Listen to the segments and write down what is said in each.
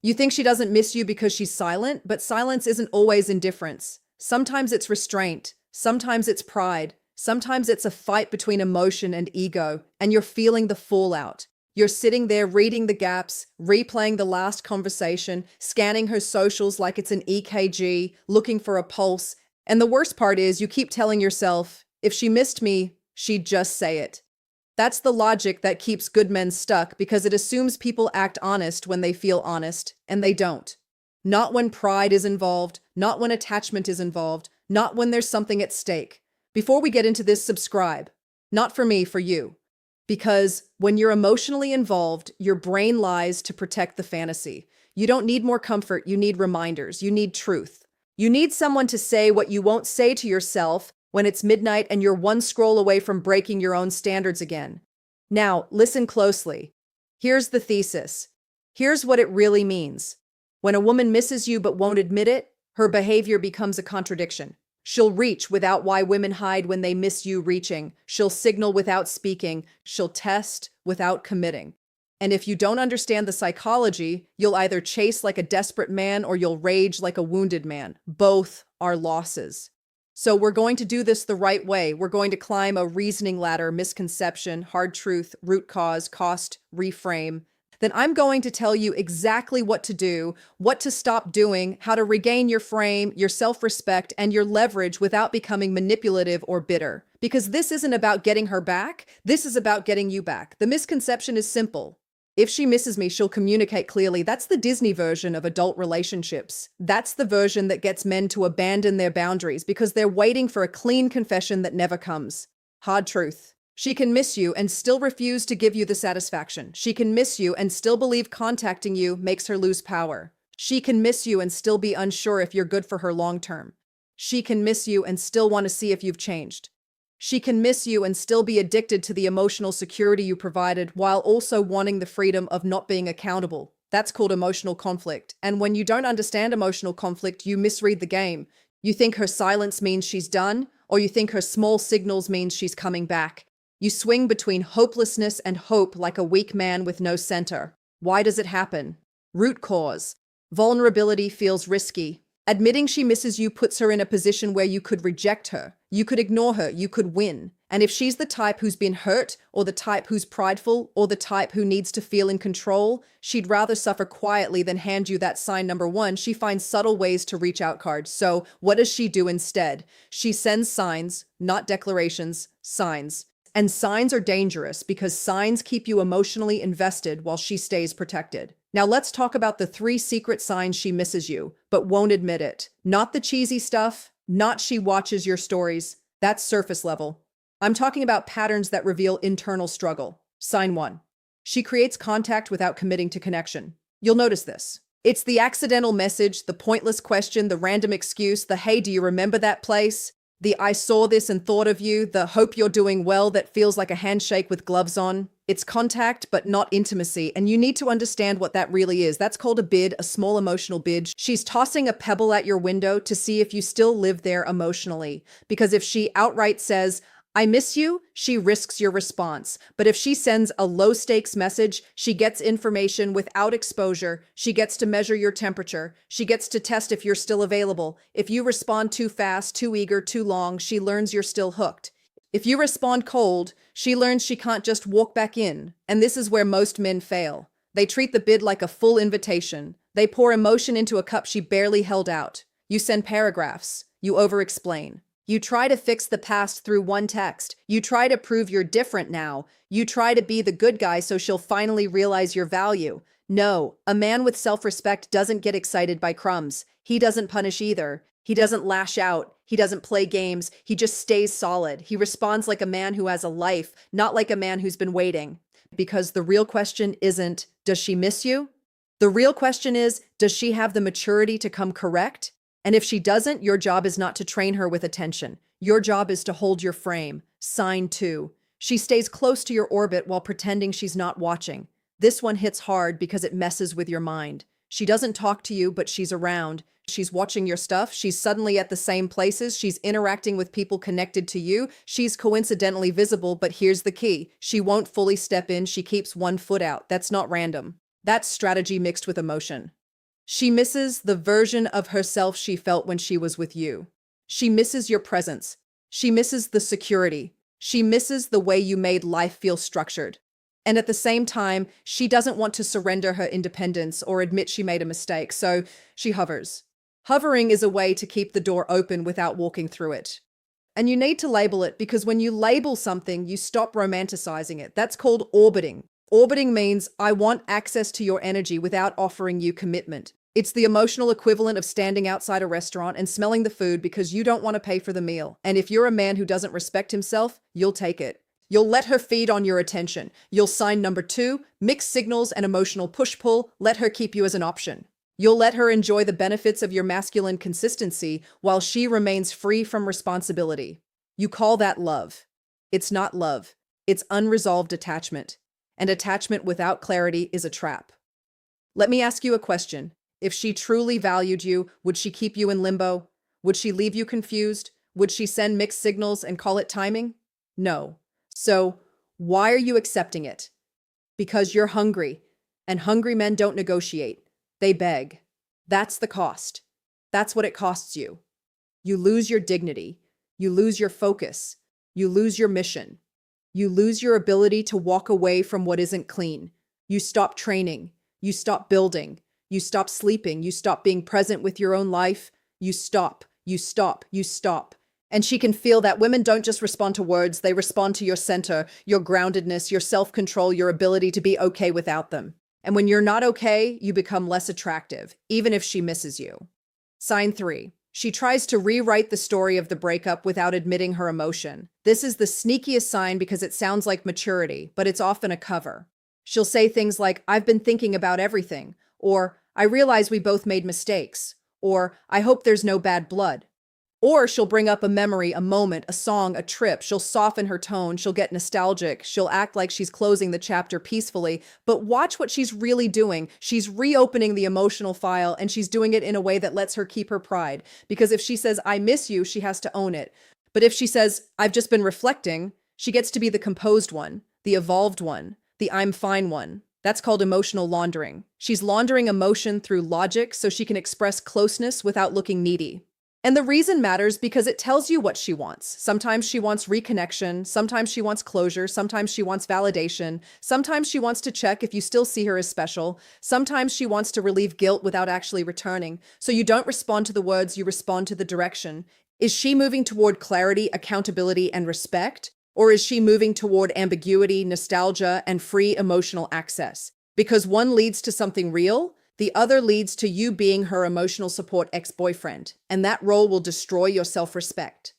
You think she doesn't miss you because she's silent, but silence isn't always indifference. Sometimes it's restraint. Sometimes it's pride. Sometimes it's a fight between emotion and ego, and you're feeling the fallout. You're sitting there reading the gaps, replaying the last conversation, scanning her socials like it's an EKG, looking for a pulse. And the worst part is you keep telling yourself, if she missed me, she'd just say it. That's the logic that keeps good men stuck because it assumes people act honest when they feel honest, and they don't. Not when pride is involved, not when attachment is involved, not when there's something at stake. Before we get into this, subscribe. Not for me, for you. Because when you're emotionally involved, your brain lies to protect the fantasy. You don't need more comfort, you need reminders, you need truth. You need someone to say what you won't say to yourself when it's midnight and you're one scroll away from breaking your own standards again. Now, listen closely. Here's the thesis. Here's what it really means. When a woman misses you but won't admit it, her behavior becomes a contradiction. She'll reach without why women hide when they miss you reaching. She'll signal without speaking. She'll test without committing. And if you don't understand the psychology, you'll either chase like a desperate man or you'll rage like a wounded man. Both are losses. So we're going to do this the right way. We're going to climb a reasoning ladder: misconception, hard truth, root cause, cost, reframe. Then I'm going to tell you exactly what to do, what to stop doing, how to regain your frame, your self-respect, and your leverage without becoming manipulative or bitter. Because this isn't about getting her back, this is about getting you back. The misconception is simple. If she misses me, she'll communicate clearly. That's the Disney version of adult relationships. That's the version that gets men to abandon their boundaries because they're waiting for a clean confession that never comes. Hard truth. She can miss you and still refuse to give you the satisfaction. She can miss you and still believe contacting you makes her lose power. She can miss you and still be unsure if you're good for her long term. She can miss you and still want to see if you've changed. She can miss you and still be addicted to the emotional security you provided while also wanting the freedom of not being accountable. That's called emotional conflict. And when you don't understand emotional conflict, you misread the game. You think her silence means she's done, or you think her small signals means she's coming back. You swing between hopelessness and hope like a weak man with no center. Why does it happen? Root cause. Vulnerability feels risky. Admitting she misses you puts her in a position where you could reject her, you could ignore her, you could win. And if she's the type who's been hurt, or the type who's prideful, or the type who needs to feel in control, she'd rather suffer quietly than hand you that sign number one. She finds subtle ways to reach out card. So what does she do instead? She sends signs, not declarations, signs. And signs are dangerous because signs keep you emotionally invested while she stays protected. Now let's talk about the 3 secret signs she misses you, but won't admit it. Not the cheesy stuff, not she watches your stories. That's surface level. I'm talking about patterns that reveal internal struggle. Sign 1. She creates contact without committing to connection. You'll notice this. It's the accidental message, the pointless question, the random excuse, the "Hey, do you remember that place?" The "I saw this and thought of you," the "hope you're doing well" that feels like a handshake with gloves on. It's contact, but not intimacy, and you need to understand what that really is. That's called a bid, a small emotional bid. She's tossing a pebble at your window to see if you still live there emotionally. Because if she outright says, "I miss you," she risks your response. But if she sends a low-stakes message, she gets information without exposure. She gets to measure your temperature. She gets to test if you're still available. If you respond too fast, too eager, too long, she learns you're still hooked. If you respond cold, she learns she can't just walk back in. And this is where most men fail. They treat the bid like a full invitation. They pour emotion into a cup she barely held out. You send paragraphs. You over-explain. You try to fix the past through one text. You try to prove you're different now. You try to be the good guy so she'll finally realize your value. No, a man with self-respect doesn't get excited by crumbs. He doesn't punish either. He doesn't lash out. He doesn't play games. He just stays solid. He responds like a man who has a life, not like a man who's been waiting. Because the real question isn't, does she miss you? The real question is, does she have the maturity to come correct? And if she doesn't, your job is not to train her with attention. Your job is to hold your frame. Sign 2. She stays close to your orbit while pretending she's not watching. This one hits hard because it messes with your mind. She doesn't talk to you, but she's around. She's watching your stuff. She's suddenly at the same places. She's interacting with people connected to you. She's coincidentally visible, but here's the key. She won't fully step in. She keeps one foot out. That's not random. That's strategy mixed with emotion. She misses the version of herself she felt when she was with you. She misses your presence. She misses the security. She misses the way you made life feel structured. And at the same time, she doesn't want to surrender her independence or admit she made a mistake, so she hovers. Hovering is a way to keep the door open without walking through it. And you need to label it because when you label something, you stop romanticizing it. That's called orbiting. Orbiting means I want access to your energy without offering you commitment. It's the emotional equivalent of standing outside a restaurant and smelling the food because you don't want to pay for the meal. And if you're a man who doesn't respect himself, you'll take it. You'll let her feed on your attention. You'll sign number 2, mixed signals and emotional push-pull, let her keep you as an option. You'll let her enjoy the benefits of your masculine consistency while she remains free from responsibility. You call that love. It's not love. It's unresolved attachment. And attachment without clarity is a trap. Let me ask you a question. If she truly valued you, would she keep you in limbo? Would she leave you confused? Would she send mixed signals and call it timing? No. So, why are you accepting it? Because you're hungry, and hungry men don't negotiate. They beg. That's the cost. That's what it costs you. You lose your dignity. You lose your focus. You lose your mission. You lose your ability to walk away from what isn't clean. You stop training. You stop building. You stop sleeping. You stop being present with your own life. You stop. You stop. You stop. And she can feel that women don't just respond to words, they respond to your center, your groundedness, your self-control, your ability to be okay without them. And when you're not okay, you become less attractive, even if she misses you. Sign 3. She tries to rewrite the story of the breakup without admitting her emotion. This is the sneakiest sign because it sounds like maturity, but it's often a cover. She'll say things like, I've been thinking about everything, or I realize we both made mistakes, or I hope there's no bad blood. Or she'll bring up a memory, a moment, a song, a trip. She'll soften her tone. She'll get nostalgic. She'll act like she's closing the chapter peacefully. But watch what she's really doing. She's reopening the emotional file, and she's doing it in a way that lets her keep her pride. Because if she says, I miss you, she has to own it. But if she says, I've just been reflecting, she gets to be the composed one, the evolved one, the I'm fine one. That's called emotional laundering. She's laundering emotion through logic so she can express closeness without looking needy. And the reason matters because it tells you what she wants. Sometimes she wants reconnection, sometimes she wants closure, sometimes she wants validation, sometimes she wants to check if you still see her as special, sometimes she wants to relieve guilt without actually returning. So you don't respond to the words, you respond to the direction. Is she moving toward clarity, accountability, and respect? Or is she moving toward ambiguity, nostalgia, and free emotional access? Because one leads to something real, the other leads to you being her emotional support ex-boyfriend, and that role will destroy your self-respect.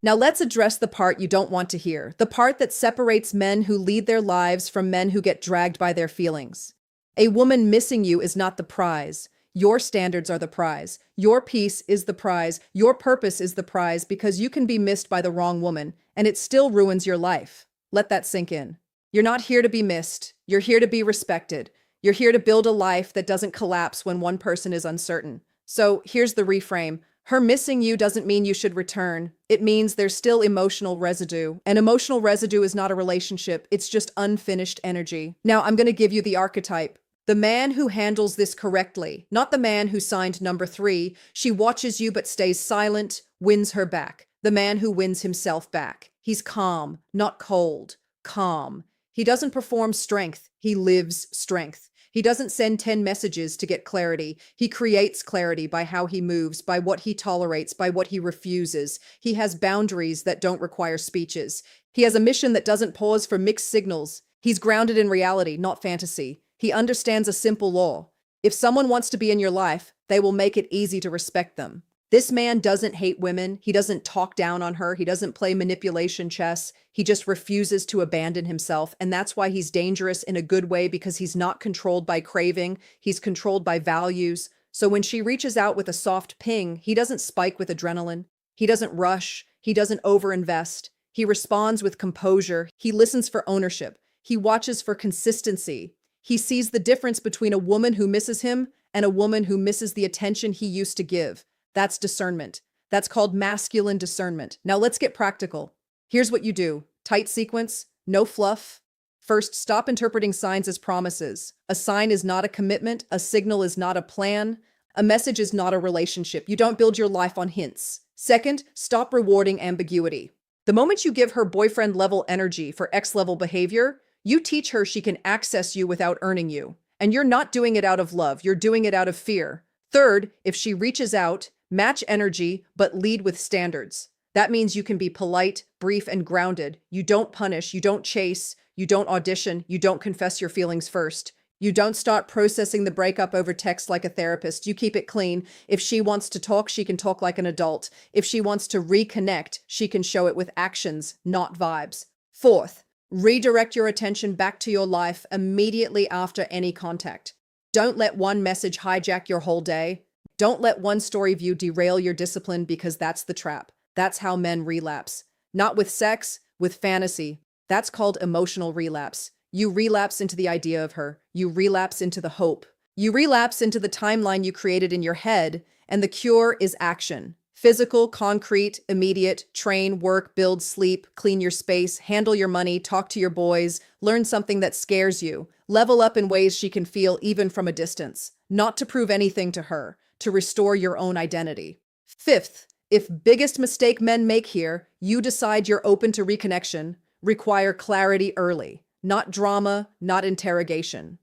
Now let's address the part you don't want to hear, the part that separates men who lead their lives from men who get dragged by their feelings. A woman missing you is not the prize. Your standards are the prize. Your peace is the prize. Your purpose is the prize because you can be missed by the wrong woman, and it still ruins your life. Let that sink in. You're not here to be missed. You're here to be respected. You're here to build a life that doesn't collapse when one person is uncertain. So here's the reframe. Her missing you doesn't mean you should return. It means there's still emotional residue. And emotional residue is not a relationship. It's just unfinished energy. Now I'm going to give you the archetype. The man who handles this correctly, not the man who signed number 3. She watches you but stays silent, wins her back. The man who wins himself back. He's calm, not cold. Calm. He doesn't perform strength. He lives strength. He doesn't send 10 messages to get clarity. He creates clarity by how he moves, by what he tolerates, by what he refuses. He has boundaries that don't require speeches. He has a mission that doesn't pause for mixed signals. He's grounded in reality, not fantasy. He understands a simple law. If someone wants to be in your life, they will make it easy to respect them. This man doesn't hate women. He doesn't talk down on her. He doesn't play manipulation chess. He just refuses to abandon himself. And that's why he's dangerous in a good way, because he's not controlled by craving. He's controlled by values. So when she reaches out with a soft ping, he doesn't spike with adrenaline. He doesn't rush. He doesn't overinvest. He responds with composure. He listens for ownership. He watches for consistency. He sees the difference between a woman who misses him and a woman who misses the attention he used to give. That's discernment. That's called masculine discernment. Now let's get practical. Here's what you do. Tight sequence, no fluff. First, stop interpreting signs as promises. A sign is not a commitment. A signal is not a plan. A message is not a relationship. You don't build your life on hints. Second, stop rewarding ambiguity. The moment you give her boyfriend level energy for ex level behavior, you teach her she can access you without earning you. And you're not doing it out of love, you're doing it out of fear. Third, if she reaches out, match energy, but lead with standards. That means you can be polite, brief, and grounded. You don't punish, you don't chase, you don't audition, you don't confess your feelings first. You don't start processing the breakup over text like a therapist. You keep it clean. If she wants to talk, she can talk like an adult. If she wants to reconnect, she can show it with actions, not vibes. Fourth, redirect your attention back to your life immediately after any contact. Don't let one message hijack your whole day. Don't let one story view derail your discipline, because that's the trap. That's how men relapse. Not with sex, with fantasy. That's called emotional relapse. You relapse into the idea of her. You relapse into the hope. You relapse into the timeline you created in your head, and the cure is action. Physical, concrete, immediate. Train, work, build, sleep, clean your space, handle your money, talk to your boys, learn something that scares you. Level up in ways she can feel even from a distance. Not to prove anything to her, to restore your own identity. Fifth, if biggest mistake men make here, you decide you're open to reconnection, require clarity early. Not drama, not interrogation.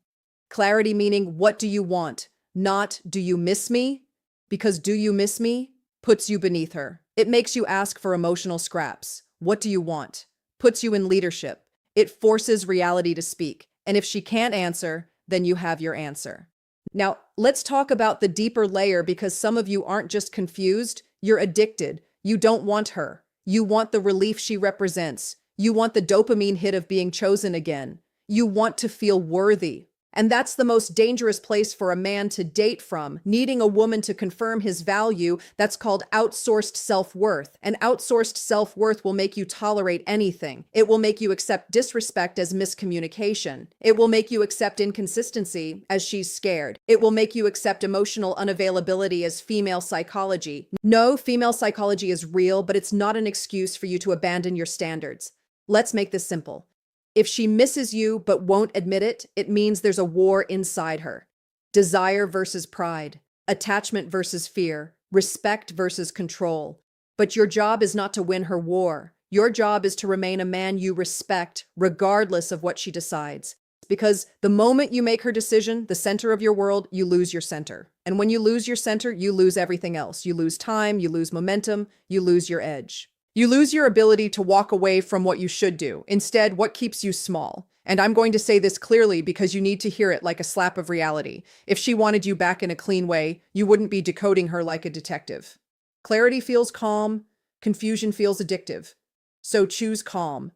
Clarity meaning, what do you want? Not, do you miss me? Because do you miss me puts you beneath her. It makes you ask for emotional scraps. What do you want? Puts you in leadership. It forces reality to speak. And if she can't answer, then you have your answer. Now, let's talk about the deeper layer, because some of you aren't just confused, you're addicted. You don't want her. You want the relief she represents. You want the dopamine hit of being chosen again. You want to feel worthy. And that's the most dangerous place for a man to date from, needing a woman to confirm his value. That's called outsourced self-worth. And outsourced self-worth will make you tolerate anything. It will make you accept disrespect as miscommunication. It will make you accept inconsistency as she's scared. It will make you accept emotional unavailability as female psychology. No, female psychology is real, but it's not an excuse for you to abandon your standards. Let's make this simple. If she misses you but won't admit it, it means there's a war inside her. Desire versus pride, attachment versus fear, respect versus control. But your job is not to win her war. Your job is to remain a man you respect, regardless of what she decides. Because the moment you make her decision the center of your world, you lose your center. And when you lose your center, you lose everything else. You lose time, you lose momentum, you lose your edge. You lose your ability to walk away from what you should do. Instead, what keeps you small? And I'm going to say this clearly because you need to hear it like a slap of reality. If she wanted you back in a clean way, you wouldn't be decoding her like a detective. Clarity feels calm, confusion feels addictive. So choose calm,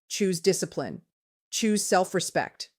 choose discipline, choose self-respect.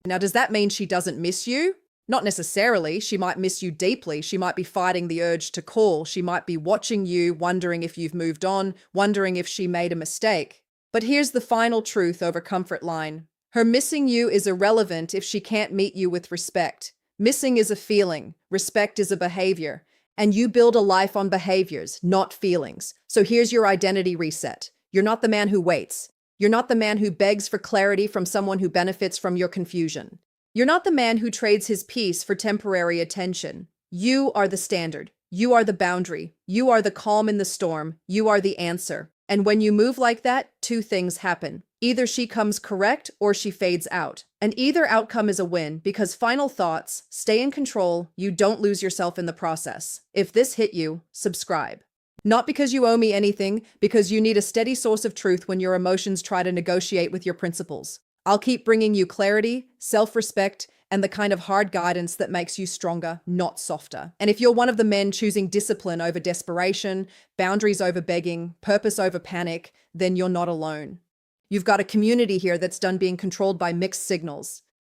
Now, does that mean she doesn't miss you? Not necessarily. She might miss you deeply. She might be fighting the urge to call. She might be watching you, wondering if you've moved on, wondering if she made a mistake. But here's the final truth over comfort line. Her missing you is irrelevant if she can't meet you with respect. Missing is a feeling. Respect is a behavior. And you build a life on behaviors, not feelings. So here's your identity reset. You're not the man who waits. You're not the man who begs for clarity from someone who benefits from your confusion. You're not the man who trades his peace for temporary attention. You are the standard. You are the boundary. You are the calm in the storm. You are the answer. And when you move like that, two things happen. Either she comes correct or she fades out. And either outcome is a win, because final thoughts, stay in control. You don't lose yourself in the process. If this hit you, subscribe. Not because you owe me anything, because you need a steady source of truth when your emotions try to negotiate with your principles. I'll keep bringing you clarity, self-respect, and the kind of hard guidance that makes you stronger, not softer. And if you're one of the men choosing discipline over desperation, boundaries over begging, purpose over panic, then you're not alone. You've got a community here that's done being controlled by mixed signals.